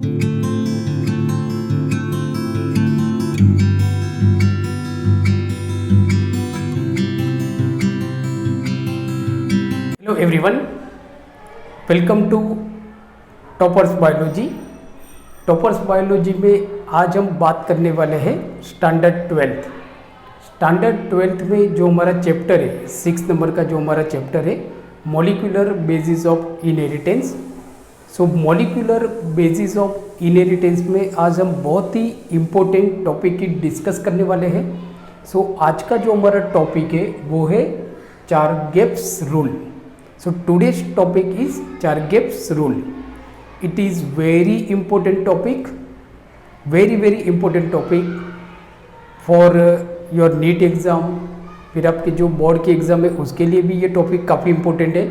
Hello everyone, welcome to toppers biology. Toppers biology में आज हम बात करने वाले हैं स्टैंडर्ड 12th। स्टैंडर्ड 12th में जो हमारा चैप्टर है, 6 नंबर का जो हमारा चैप्टर है, molecular basis of inheritance. So molecular basis of inheritance में आज हम बहुत ही इम्पोर्टेंट टॉपिक की डिस्कस करने वाले हैं। सो आज का जो हमारा टॉपिक है वो है चारगेप्स rule. So today's topic is Chargaff's rule. It is very important topic, very important topic for your NEET exam. फिर आपके जो बोर्ड के एग्ज़ाम है उसके लिए भी ये टॉपिक काफ़ी इम्पोर्टेंट है।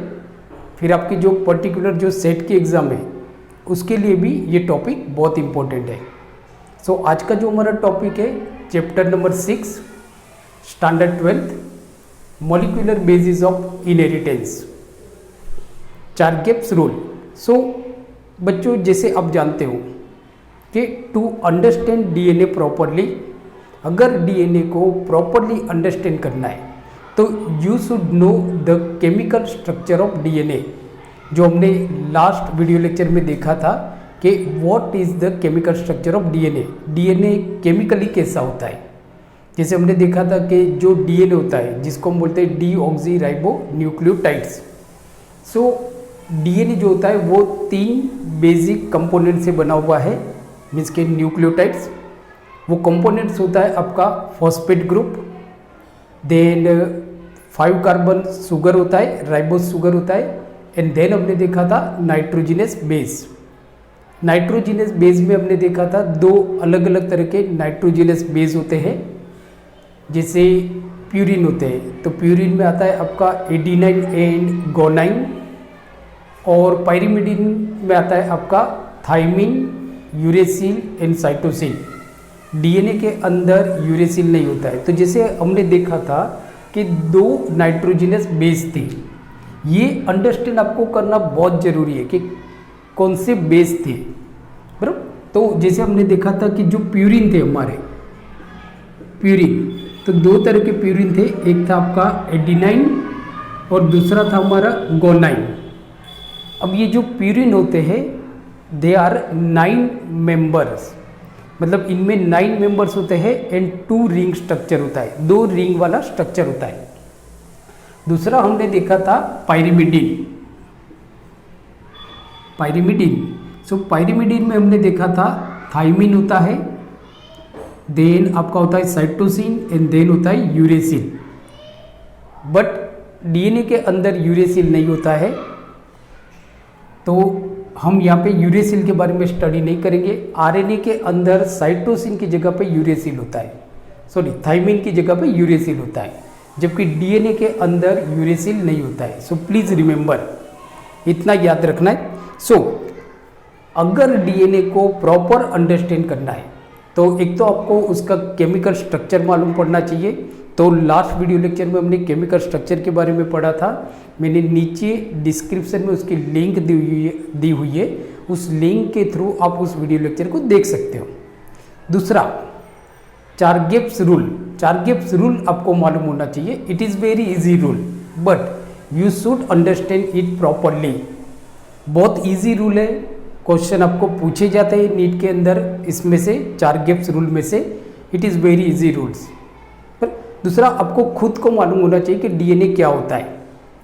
फिर आपकी जो पर्टिकुलर जो सेट की एग्ज़ाम है उसके लिए भी ये टॉपिक बहुत इम्पोर्टेंट है। सो आज का जो हमारा टॉपिक है chapter number 6 standard 12th, molecular basis of inheritance, Chargaff's rule. So बच्चों, जैसे आप जानते हो कि टू अंडरस्टैंड डीएनए प्रॉपरली, अगर डीएनए को प्रॉपरली अंडरस्टैंड करना है तो you should know the chemical structure of DNA. जो हमने लास्ट वीडियो लेक्चर में देखा था कि what is the chemical structure of DNA, DNA chemically कैसा होता है। जैसे हमने देखा था कि जो डीएनए होता है जिसको हम बोलते हैं deoxy ribo nucleotides. So DNA जो होता है वो 3 बेसिक कंपोनेंट से बना हुआ है, मीन्स के न्यूक्लियोटाइड्स। वो कंपोनेंट्स होता है आपका phosphate group, then 5 carbon sugar होता है, राइबोस शुगर होता है, एंड देन हमने देखा था नाइट्रोजिनस बेस। नाइट्रोजिनस बेस में हमने देखा था 2 अलग अलग तरह के नाइट्रोजिनस बेस होते हैं, जैसे प्यूरिन होते हैं। तो प्यूरिन में आता है आपका एडिनाइन एंड गोनाइन, और पायरिमिडीन में आता है आपका thymine, uracil and cytosine. DNA के अंदर यूरेसिल नहीं होता है। तो जैसे हमने देखा था कि 2 नाइट्रोजिनस बेस थे, ये अंडरस्टैंड आपको करना बहुत ज़रूरी है कि कौन से बेस थे, बराबर। तो जैसे हमने देखा था कि जो प्यूरिन थे हमारे, प्यूरिन, तो 2 तरह के प्यूरिन थे, एक था आपका एडिनाइन और दूसरा था हमारा गोनाइन। अब ये जो प्यूरिन होते हैं दे आर 9 मेंबर्स, मतलब इनमें 9 मेंबर्स होते हैं एंड 2 रिंग स्ट्रक्चर होता है, 2 रिंग वाला स्ट्रक्चर होता है। दूसरा हमने देखा था पायरिमिडीन। पायरिमिडीन, सो पायरिमिडीन में हमने देखा था थाइमिन होता है, देन आपका होता है साइटोसिन एंड देन होता है यूरेसिल। बट डीएनए के अंदर यूरेसिल नहीं होता है, तो हम यहाँ पे यूरेसिल के बारे में स्टडी नहीं करेंगे। आरएनए के अंदर साइटोसिन की जगह पे यूरेसिल होता है, सॉरी थाइमिन की जगह पे यूरेसिल होता है, जबकि डीएनए के अंदर यूरेसिल नहीं होता है। सो प्लीज़ रिमेंबर, इतना याद रखना है। सो अगर डीएनए को प्रॉपर अंडरस्टैंड करना है तो एक तो आपको उसका केमिकल स्ट्रक्चर मालूम पड़ना चाहिए। तो लास्ट वीडियो लेक्चर में हमने केमिकल स्ट्रक्चर के बारे में पढ़ा था, मैंने नीचे डिस्क्रिप्शन में उसकी लिंक दी हुई है, उस लिंक के थ्रू आप उस वीडियो लेक्चर को देख सकते हो। दूसरा, चारगेप्स रूल। चारगेप्स रूल आपको मालूम होना चाहिए। It is very easy rule but you should understand it properly. बहुत इजी रूल है, क्वेश्चन आपको पूछे जाते हैं नीट के अंदर इसमें से, चारगेप्स रूल में से। It is very easy rules. पर दूसरा, आपको खुद को मालूम होना चाहिए कि डीएनए क्या होता है।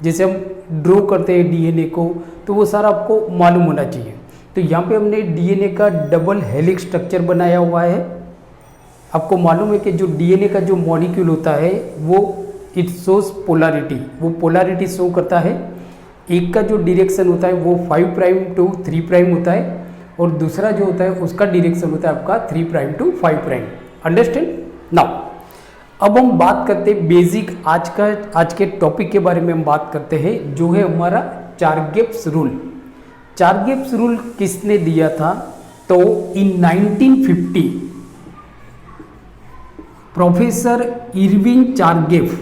जैसे हम ड्रॉ करते हैं डीएनए को, तो वो सारा आपको मालूम होना चाहिए। तो यहाँ पे हमने डीएनए का डबल हेलिक्स स्ट्रक्चर बनाया हुआ है। आपको मालूम है कि जो डीएनए का जो मॉलिक्यूल होता है वो इट शोज पोलैरिटी, वो पोलैरिटी शो करता है। एक का जो डायरेक्शन होता है वो 5 प्राइम टू 3 प्राइम होता है, और दूसरा जो होता है उसका डायरेक्शन होता है आपका 3 prime to 5 prime. Understand now. अब हम बात करते हैं बेसिक आज के टॉपिक के बारे में हम बात करते हैं, जो है हमारा चारगेप्स रूल। चारगेप्स रूल किसने दिया था? तो इन 1950 प्रोफेसर इरविन चारगेफ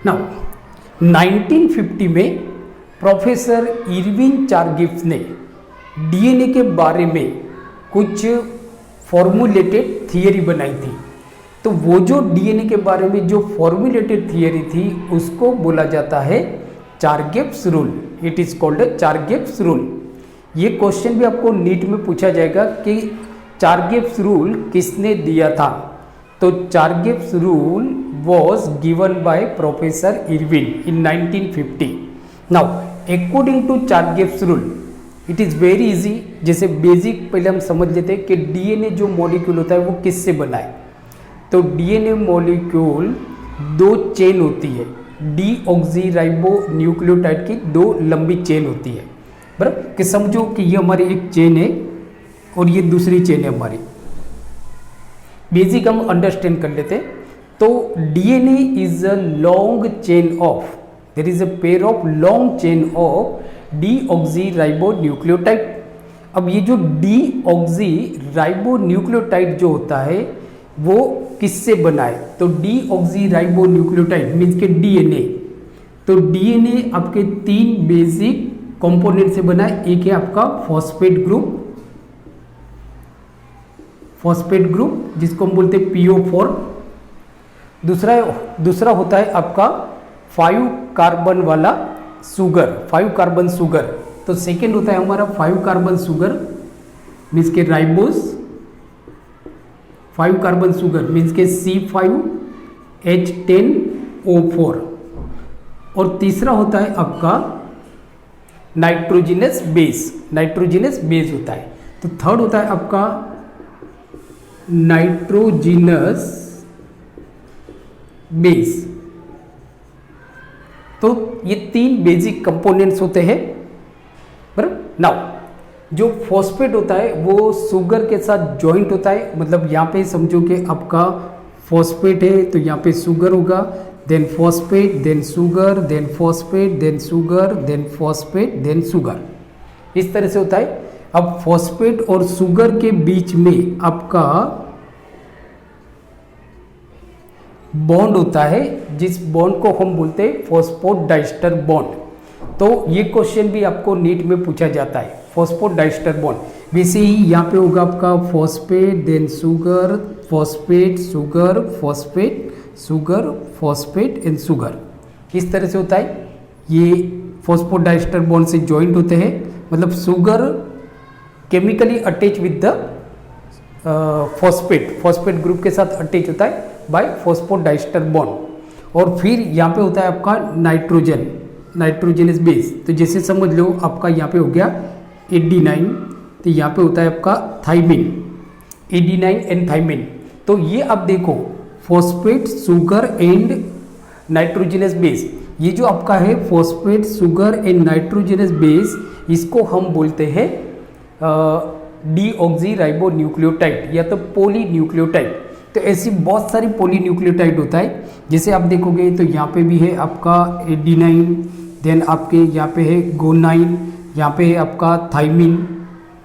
नाउ 1950 में प्रोफेसर इरविन चारगिफ्स ने डीएनए के बारे में कुछ फॉर्मुलेटेड थियरी बनाई थी। तो वो जो डीएनए के बारे में जो फॉर्मुलेटेड थियरी थी उसको बोला जाता है Chargaff's rule. It is called Chargaff's rule. ये क्वेश्चन भी आपको नीट में पूछा जाएगा कि चारगिफ्स रूल किसने दिया था। तो चारगिफ्स rule was given by Professor Irwin in 1950. Now, according to Chargaff's rule, it is very easy. जैसे बेसिक पहले हम समझ लेते हैं कि डीएनए जो मॉलिक्यूल होता है वो किससे बना है। तो डीएनए मॉलिक्यूल दो चेन होती है, डीऑक्सीराइबो न्यूक्लियोटाइड की दो लंबी चेन होती है, बराबर। कि समझो कि ये हमारी एक चेन है और ये दूसरी चेन है हमारी। बेसिक हम अंडरस्टैंड कर लेते हैं। तो DNA is a long chain of, there is a pair of long chain of deoxyribo nucleotide. अब ये जो डीऑक्सीराइबो न्यूक्लियोटाइड जो होता है वो किससे बना है। तो डीऑक्सीराइबो न्यूक्लियोटाइड मीन्स के डीएनए। तो डीएनए आपके तीन बेसिक कंपोनेंट से बना है। एक है आपका फॉस्फेट ग्रुप जिसको हम बोलते हैं PO4। दूसरा होता है आपका 5 कार्बन वाला सुगर, 5 कार्बन सुगर। तो सेकेंड होता है हमारा 5 कार्बन सुगर मीन्स के राइबोस, 5 कार्बन सुगर मीन्स के C5H10O4। और तीसरा होता है आपका नाइट्रोजिनस बेस होता है। तो थर्ड होता है आपका नाइट्रोजिनस बेस। तो ये तीन बेसिक कंपोनेंट्स होते हैं, बराबर। नाउ जो फॉस्फेट होता है वो शुगर के साथ जॉइंट होता है। मतलब यहाँ पे समझो कि आपका फॉस्फेट है तो यहाँ पे शुगर होगा, then phosphate, then sugar, then phosphate, then sugar, then phosphate, then sugar. इस तरह से होता है। अब फॉस्फेट और शुगर के बीच में आपका बॉन्ड होता है, जिस बॉन्ड को हम बोलते हैं फॉस्फोडाइस्टर बॉन्ड। तो ये क्वेश्चन भी आपको नीट में पूछा जाता है, फॉस्फोडाइस्टर बॉन्ड। वैसे ही यहाँ पे होगा आपका phosphate, then sugar, phosphate, sugar, phosphate, sugar, phosphate and sugar. इस तरह से होता है। ये फॉस्फोडाइस्टर बॉन्ड से जॉइंट होते हैं। मतलब sugar chemically attach with the phosphate group के साथ अटैच होता है बाय फॉस्फोडाइस्टर बॉन्ड। और फिर यहाँ पे होता है आपका नाइट्रोजनस बेस। तो जैसे समझ लो आपका यहाँ पे हो गया एडिनाइन, तो यहाँ पे होता है आपका थाइमिन, एडिनाइन एंड थाइमिन। तो ये आप देखो phosphate, sugar and nitrogenous base, ये जो आपका है phosphate, sugar and nitrogenous base, इसको हम बोलते हैं डीऑक्सीराइबो न्यूक्लियोटाइड या तो पॉलीन्यूक्लियोटाइड। तो ऐसी बहुत सारी पॉलीन्यूक्लियोटाइड होता है। जैसे आप देखोगे तो यहाँ पे भी है आपका एडिनाइन, देन आपके यहाँ पे है गोनाइन, यहाँ पे है आपका थाइमिन,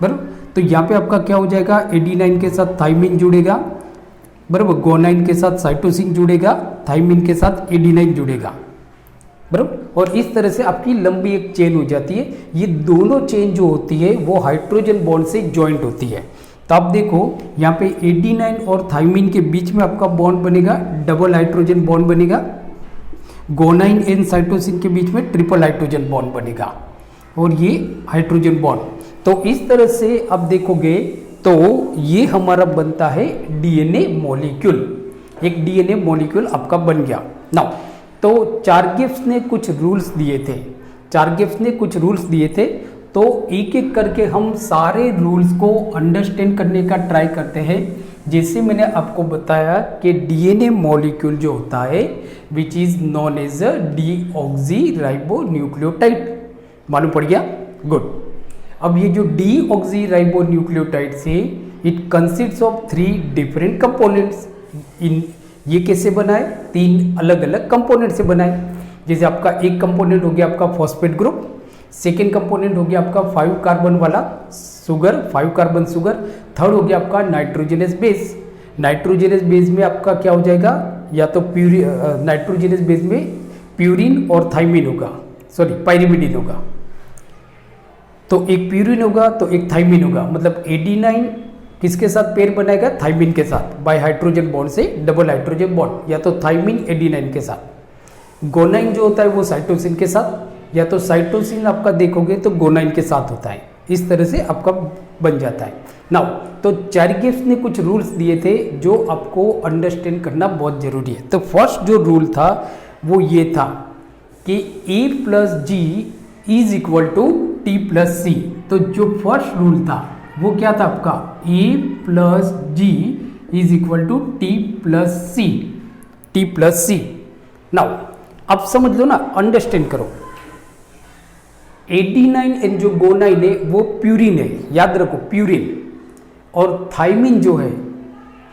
बराबर। तो यहाँ पे आपका क्या हो जाएगा, एडिनाइन के साथ थाइमिन जुड़ेगा, बराबर, गोनाइन के साथ साइटोसिन जुड़ेगा, थाइमिन के साथ एडिनाइन जुड़ेगा, बराबर। और इस तरह से आपकी लंबी एक चेन हो जाती है। ये दोनों चेन जो होती है वो हाइड्रोजन बॉन्ड से जॉइंट होती है। तो आप देखो यहाँ पे एडिनाइन और थाइमिन के बीच में आपका बॉन्ड बनेगा, डबल हाइड्रोजन बॉन्ड बनेगा। गोनाइन एंड साइटोसिन के बीच में ट्रिपल हाइड्रोजन बॉन्ड बनेगा और ये हाइड्रोजन बॉन्ड। तो इस तरह से आप देखोगे तो ये हमारा बनता है डीएनए मॉलिक्यूल। एक डीएनए मॉलिक्यूल आपका बन गया। नाउ तो चारगिफ्स ने कुछ रूल्स दिए थे। तो एक एक करके हम सारे रूल्स को अंडरस्टैंड करने का ट्राई करते हैं। जैसे मैंने आपको बताया कि डीएनए मॉलिक्यूल जो होता है which is known as a deoxyribo nucleotide, मालूम पड़ गया, गुड। अब ये जो डीऑक्सीराइबो न्यूक्लियोटाइड से it consists of 3 different components. ये कैसे बनाए, 3 अलग अलग कंपोनेंट से बनाए। जैसे आपका एक कंपोनेंट हो गया आपका फॉस्फेट ग्रुप, सेकेंड कंपोनेंट हो गया आपका 5 कार्बन वाला शुगर, 5 कार्बन शुगर, थर्ड हो गया आपका नाइट्रोजनस बेस। नाइट्रोजनस बेस में आपका क्या हो जाएगा, या तो नाइट्रोजनस बेस में प्यूरिन और थाइमिन होगा, सॉरी पायरिमिडिन होगा। तो एक प्यूरिन होगा तो एक थाइमिन होगा, मतलब एडिनाइन किसके साथ पेयर बनाएगा, थाइमिन के साथ, बाय हाइड्रोजन बॉन्ड से डबल हाइड्रोजन बॉन्ड, या तो थाइमिन एडिनाइन के साथ। गोनाइन जो होता है वो साइटोसिन के साथ, या तो साइटोसिन आपका देखोगे तो गोनाइन के साथ होता है। इस तरह से आपका बन जाता है। नाउ तो चारगेव्स ने कुछ रूल्स दिए थे जो आपको अंडरस्टैंड करना बहुत जरूरी है। तो फर्स्ट जो रूल था वो ये था कि A plus ji is equal to T plus C. तो जो फर्स्ट रूल था वो क्या था आपका, A plus ji is equal to T plus c, t plus c. Now अब समझ लो ना, अंडरस्टैंड करो। एडिनाइन एंड जो गोनाइन है वो प्यूरिन है, याद रखो प्यूरिन, और थाइमिन जो है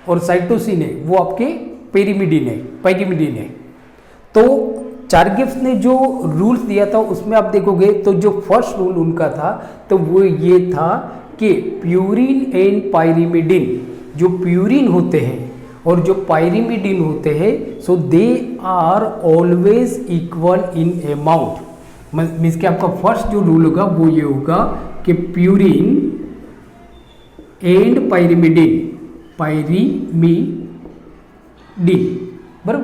और साइटोसिन है वो आपके पेरिमिडिन है, पायरिमिडिन है। तो चारगेव्स ने जो रूल्स दिया था उसमें आप देखोगे तो जो फर्स्ट रूल उनका था तो वो ये था कि प्यूरिन एंड पायरिमिडिन, जो प्यूरिन होते हैं और जो पायरिमिडिन होते हैं, so they are always equal in amount. Means कि आपका फर्स्ट जो रूल होगा वो ये होगा कि प्यूरिन एंड पायरिमिडिन, बराबर,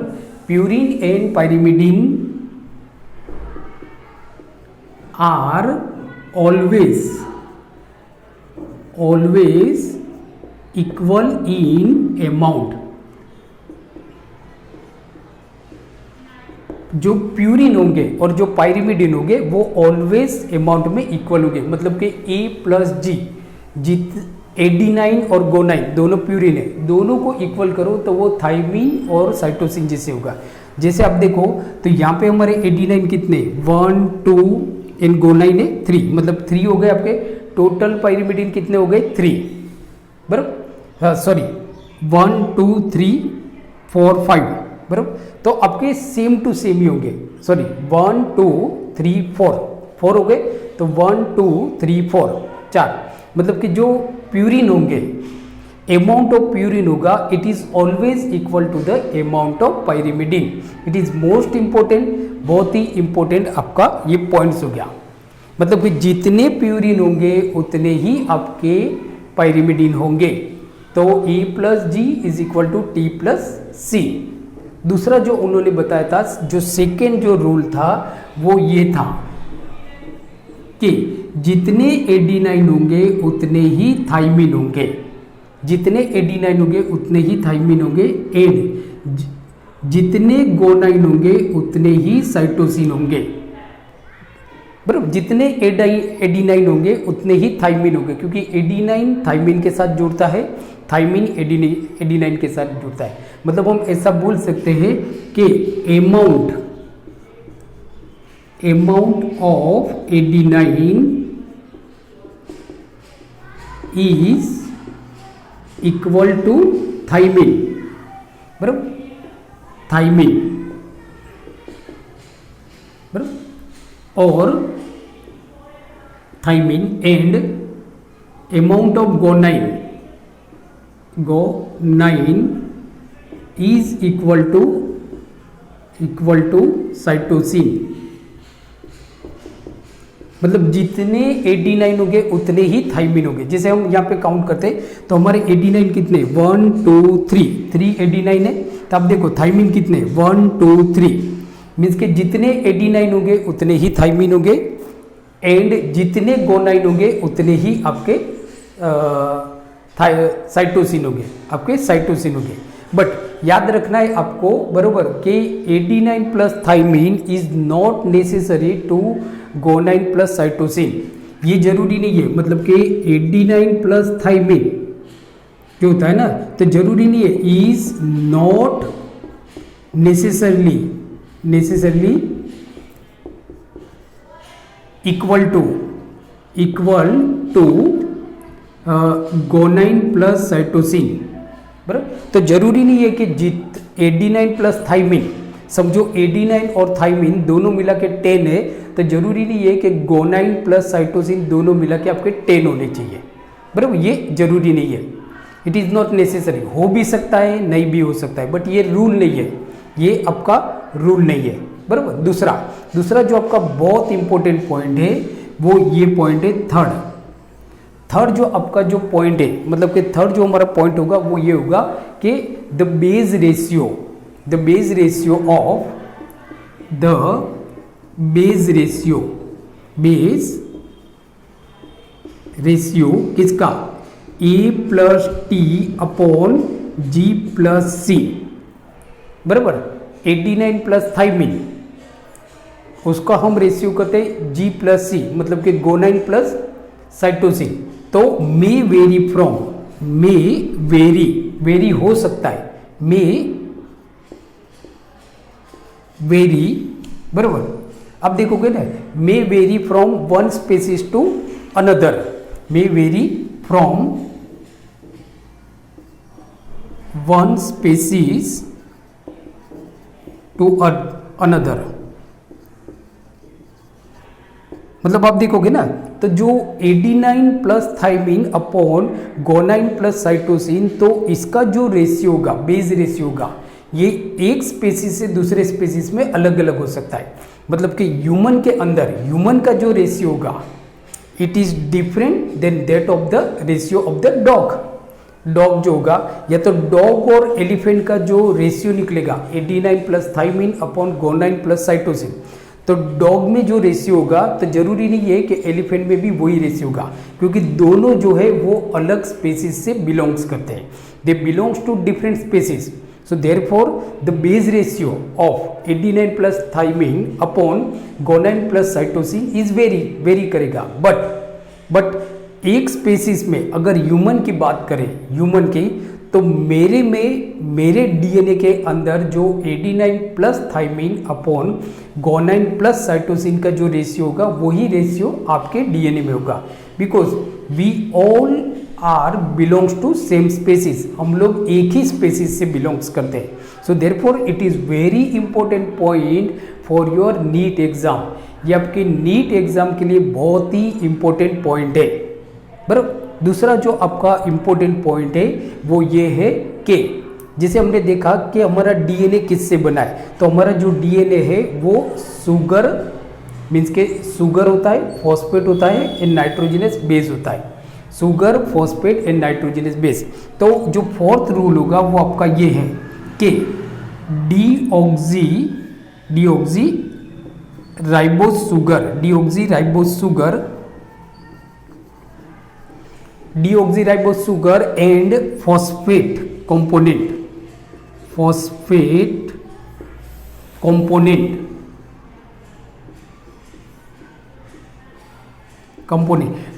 purine and pyrimidine are always equal in amount. जो प्यूरिन होंगे और जो पायरिमिडिन होंगे वो ऑलवेज अमाउंट में इक्वल होंगे, मतलब कि A प्लस जी, एडिनाइन और गोनाइन दोनों प्यूरिन है, दोनों को इक्वल करो तो वो थाइमिन और साइटोसिन जैसे होगा। जैसे आप देखो तो यहाँ पे हमारे एडिनाइन कितने, 1 2 इन गोनाइन है 3, मतलब 3 हो गए आपके। टोटल पायरिमिडिन कितने हो गए, 3, बराबर, सॉरी 1 2 3 4 5, बराबर। तो आपके सेम टू सेम ही होंगे, सॉरी 1 2 3 4 हो गए, तो 1 2 3 4 4, मतलब कि जो प्यूरिन होंगे, अमाउंट ऑफ प्यूरिन होगा, it is always equal to the amount of pyrimidine. It is most important, बहुत ही इंपॉर्टेंट आपका ये पॉइंट्स हो गया। मतलब कि जितने प्यूरिन होंगे उतने ही आपके पायरिमिडिन होंगे। तो A plus ji is equal to T plus C. दूसरा जो उन्होंने बताया था, जो सेकेंड जो रूल था वो ये था कि जितने एडिनाइन होंगे उतने ही थाइमिन होंगे, जितने एडिनाइन होंगे उतने ही थाइमिन होंगे, एंड जितने गोनाइन होंगे उतने ही साइटोसिन होंगे, बराबर। जितने एडिनाइन होंगे उतने ही थाइमिन होंगे, क्योंकि एडिनाइन थाइमिन के साथ जुड़ता है, थाइमिन एडिनाइन के साथ जुड़ता है। मतलब हम ऐसा बोल सकते हैं कि amount of adenine is equal to thymine, बराबर, थाइमिन, बराबर, और thymine and amount of guanine is equal to cytosine. मतलब जितने एडिनाइन होंगे उतने ही थाइमिन होंगे। जैसे हम यहाँ पे काउंट करते हैं तो हमारे एडिनाइन कितने, 1 2 3 एडिनाइन है, तो आप देखो थाइमिन कितने, 1 2 3, मीन्स के जितने एडिनाइन होंगे उतने ही थाइमिन होंगे, एंड जितने गोनाइन होंगे उतने ही आपके साइटोसिन होंगे, आपके साइटोसिन होंगे। बट याद रखना है आपको, बरोबर, कि adenine plus thymine is not necessary to guanine plus cytosine. ये जरूरी नहीं है, मतलब कि एडिनाइन प्लस थाइमिन जो होता है ना, तो जरूरी नहीं है, is not necessarily equal to guanine plus cytosine, बराबर। तो जरूरी नहीं है कि एडिनाइन प्लस थाइमिन, समझो एडिनाइन और थाइमिन दोनों मिला के 10 है, तो जरूरी नहीं है कि गोनाइन प्लस साइटोसिन दोनों मिला के आपके 10 होने चाहिए, बराबर। ये जरूरी नहीं है, इट इज़ नॉट नेसेसरी। हो भी सकता है, नहीं भी हो सकता है, बट ये रूल नहीं है, ये आपका रूल नहीं है, बराबर। दूसरा जो आपका बहुत इंपॉर्टेंट पॉइंट है वो ये पॉइंट है थर्ड जो आपका जो पॉइंट है, मतलब कि थर्ड जो हमारा पॉइंट होगा वो ये होगा कि द बेस रेशियो किसका, a plus T upon G plus C, बराबर। 89 प्लस थाइमिन, उसका हम रेशियो करते हैं जी प्लस सी, मतलब कि गोनाइन प्लस साइटोसिन। तो मे वेरी हो सकता है, बराबर। अब देखोगे ना, may vary from one species to another, may vary from one species to another. मतलब आप देखोगे ना, तो जो 89 plus thymine upon guanine plus cytosine, तो इसका जो रेशियो होगा, बेस रेशियो होगा, ये एक स्पेसीज से दूसरे स्पेसीज में अलग अलग हो सकता है। मतलब कि ह्यूमन के अंदर ह्यूमन का जो रेशियो होगा, it is different than that of the ratio of the dog जो होगा, या तो डॉग और एलिफेंट का जो रेशियो निकलेगा 89 plus thymine upon guanine plus cytosine, तो डॉग में जो रेशियो होगा, तो जरूरी नहीं है कि एलिफेंट में भी वही रेशियो होगा, क्योंकि दोनों जो है वो अलग स्पेसीज से बिलोंग्स करते हैं, they belongs to different species. So therefore the base ratio of 89 plus thymine upon guanine plus cytosine is vary करेगा। बट एक स्पेसीज में अगर ह्यूमन की बात करें, ह्यूमन की, तो मेरे डीएनए के अंदर जो 89 plus thymine upon guanine plus cytosine का जो रेशियो होगा, वही रेशियो आपके डीएनए में होगा, because we all are belongs to same species, हम लोग एक ही स्पेसीज से बिलोंग्स करते हैं। So therefore it is very important point for your NEET exam, ये आपके नीट एग्जाम के लिए बहुत ही इंपॉर्टेंट पॉइंट है, बराबर। दूसरा जो आपका इंपॉर्टेंट पॉइंट है वो ये है कि जैसे हमने देखा कि हमारा डीएनए किससे बना है, तो हमारा जो डीएनए है वो शुगर मीन्स के शुगर होता है, फॉस्फेट होता है एंड नाइट्रोजनस बेस होता है, sugar phosphate and nitrogenous base. तो जो फोर्थ रूल होगा वो आपका ये है कि deoxy ribose sugar and phosphate component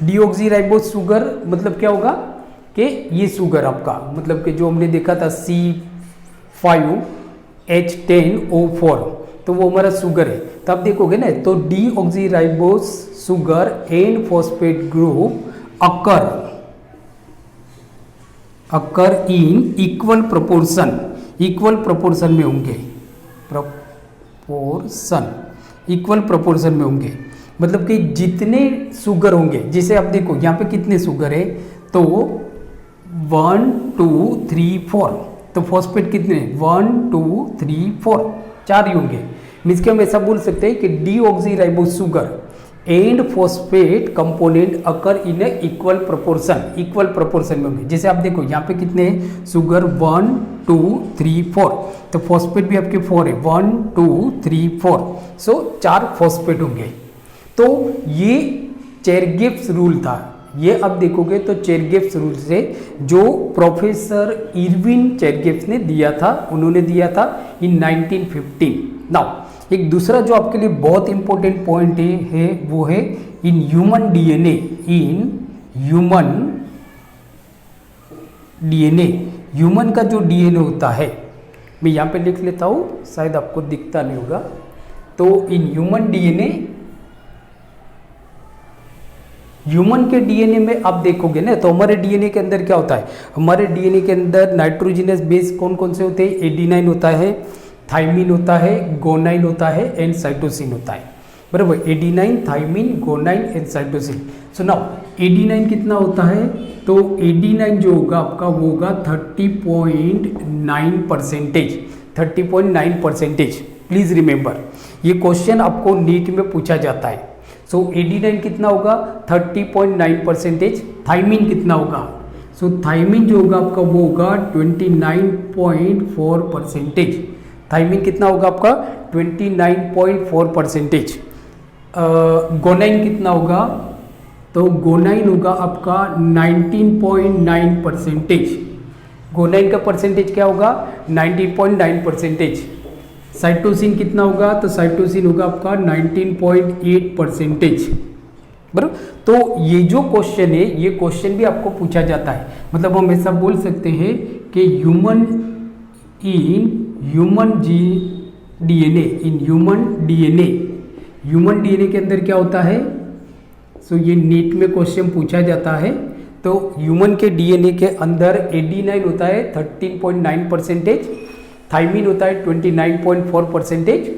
deoxy ribose sugar मतलब क्या होगा कि ये शुगर आपका, मतलब कि जो हमने देखा था C5H10O4, तो वो हमारा शुगर है। तो आप देखोगे ना, तो deoxy ribose sugar and phosphate group occur in equal proportion में होंगे, इक्वल प्रोपोर्शन में होंगे, मतलब कि जितने शुगर होंगे, जैसे आप देखो यहाँ पे कितने शुगर है, तो 1 2 3 4, तो फॉस्फेट कितने 1 2 3 4 4 ही होंगे। मीन्स कि हम ऐसा बोल सकते हैं कि deoxy ribose sugar and phosphate component occur in A equal proportion में होंगे। जैसे आप देखो यहाँ पे कितने हैं शुगर 1 2 3 4, तो फॉस्फेट भी आपके 4 है 1 2 3 4, सो 4 फॉस्फेट होंगे। तो ये चेरगेव्स रूल था, ये अब देखोगे तो चेरगेव्स रूल से जो प्रोफेसर इरविन चेरगेव्स ने दिया था, उन्होंने दिया था इन 1915। नाउ एक दूसरा जो आपके लिए बहुत इंपॉर्टेंट पॉइंट है वो है इन ह्यूमन डीएनए, ह्यूमन का जो डीएनए होता है, मैं यहाँ पे लिख लेता हूँ, शायद आपको दिखता नहीं होगा। तो इन ह्यूमन के डीएनए में आप देखोगे ना, तो हमारे डीएनए के अंदर क्या होता है, हमारे डीएनए के अंदर नाइट्रोजनस बेस कौन कौन से होते हैं, एडिनाइन होता है, थाइमिन होता है, गोनाइन होता है एंड साइटोसिन होता है, बराबर। Adenine, thymine, guanine and cytosine. So now adenine कितना होता है, तो एडिनाइन जो होगा आपका वो होगा 30.9%, प्लीज़ रिमेंबर, ये क्वेश्चन आपको नीट में पूछा जाता है। सो एडिनाइन कितना होगा 30.9%, थाइमिन कितना होगा, सो थाइमिन जो होगा आपका वो होगा 29.4%, थाइमिन कितना होगा आपका 29.4%। गोनाइन कितना होगा, तो गोनाइन होगा आपका 19.9%, गोनाइन का परसेंटेज क्या होगा 19.9%। साइटोसिन कितना होगा, तो साइटोसिन होगा आपका 19.8%। बराबर, तो ये जो क्वेश्चन है ये क्वेश्चन भी आपको पूछा जाता है, मतलब हम ऐसा बोल सकते हैं कि ह्यूमन डीएनए के अंदर क्या होता है, सो ये नीट में क्वेश्चन पूछा जाता है। तो ह्यूमन के डीएनए के अंदर एडिनाइन होता है 13.9%, थाइमिन होता है 29.4%,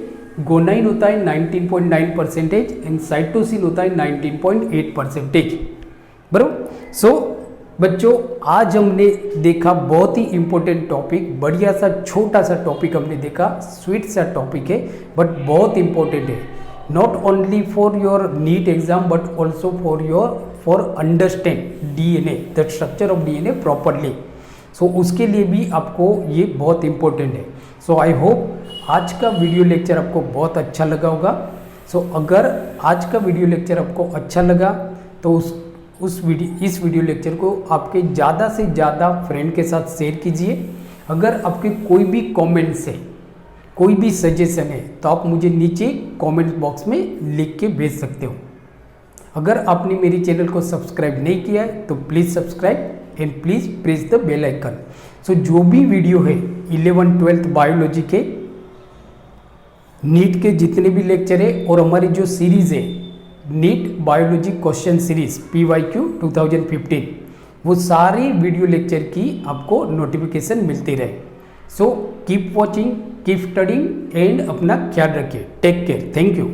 गोनाइन होता है 19.9% एंड साइटोसिन होता है 19.8%। बराबर, सो बच्चों आज हमने देखा बहुत ही इंपॉर्टेंट टॉपिक, बढ़िया सा छोटा सा टॉपिक हमने देखा, स्वीट सा टॉपिक है बट बहुत इंपॉर्टेंट है, not only for your NEET exam but also for understand DNA, the structure of DNA properly. So उसके लिए भी आपको ये बहुत इंपॉर्टेंट है। सो आई होप आज का वीडियो लेक्चर आपको बहुत अच्छा लगा होगा। सो अगर आज का वीडियो लेक्चर आपको अच्छा लगा तो इस वीडियो लेक्चर को आपके ज़्यादा से ज़्यादा फ्रेंड के साथ शेयर कीजिए। अगर आपके कोई भी कमेंट्स है, कोई भी सजेशन है तो आप मुझे नीचे कमेंट बॉक्स में लिख के भेज सकते हो। अगर आपने मेरे चैनल को सब्सक्राइब नहीं किया है तो please subscribe and please press the bell icon. So जो भी वीडियो है 11th-12th बायोलॉजी के नीट के जितने भी लेक्चर है और हमारी जो सीरीज़ है NEET biology question series PYQ 2015, वो सारी वीडियो लेक्चर की आपको नोटिफिकेशन मिलती रहे। So keep watching, keep studying and अपना ख्याल रखिए। Take care, thank you.